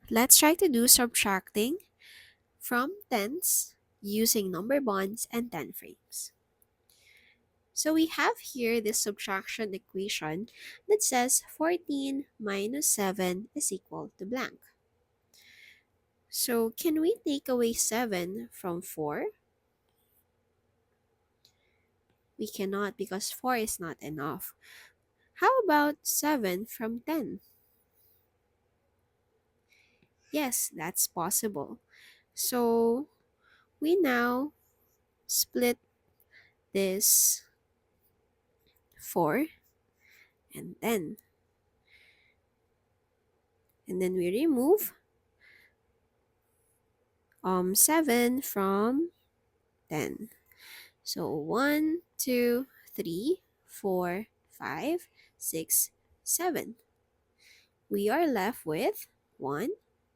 Let's try to do subtracting from tens using number bonds and 10 frames. So we have here this subtraction equation that says 14 minus 7 is equal to blank. So can we take away 7 from 4? We cannot because 4 is not enough. How about 7 from 10? Yes, that's possible. So we now split this 4 and 10. And then we remove 7 from 10. So 1, 2, 3, 4, 5, 6, 7. We are left with 1,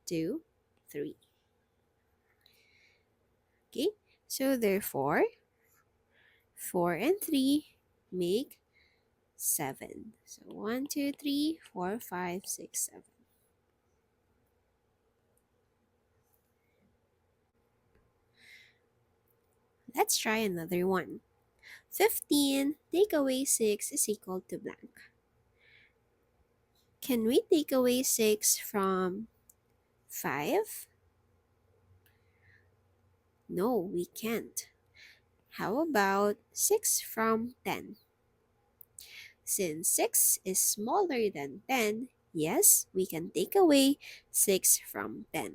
2, 3. Okay, so therefore 4 and 3 make 7. So 1, 2, 3, 4, 5, 6, 7. Let's try another one. 15 take away 6 is equal to blank. Can we take away 6 from 5? No, we can't. How about 6 from 10? Since 6 is smaller than 10, yes, we can take away 6 from 10.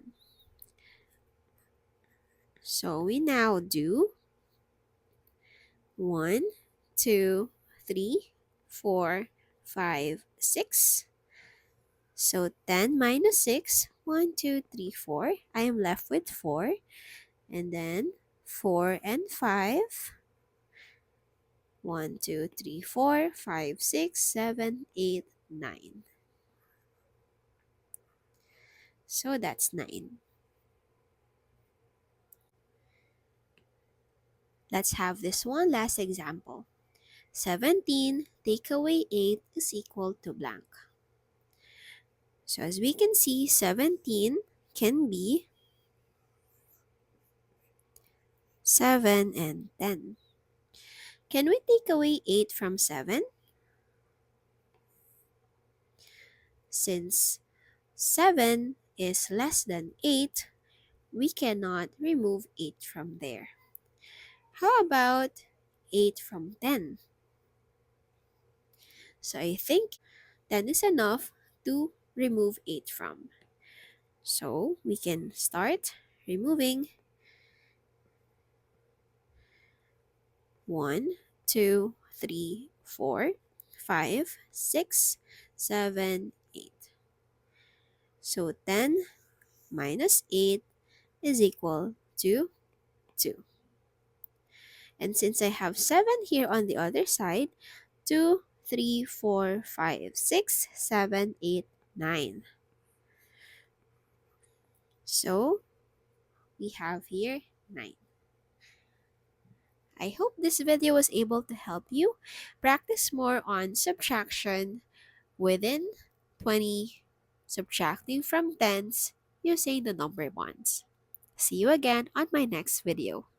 So we now do 1, 2, 3, 4, 5, 6. So 10 minus 6, 1, 2, 3, 4. I am left with 4. And then 4 and 5. 1, 2, 3, 4, 5, 6, 7, 8, 9. So that's 9. Let's have this one last example. 17 take away 8 is equal to blank. So as we can see, 17 can be 7 and 10. Can we take away 8 from 7? Since 7 is less than 8, we cannot remove 8 from there. How about 8 from 10? So I think 10 is enough to remove 8 from. So we can start removing 1, 2, 3, 4, 5, 6, 7, 8. So 10 minus 8 is equal to 2. And since I have 7 here on the other side, 2, 3, 4, 5, 6, 7, 8, 9. So we have here 9. I hope this video was able to help you practice more on subtraction within 20, subtracting from tens using the number bonds. See you again on my next video.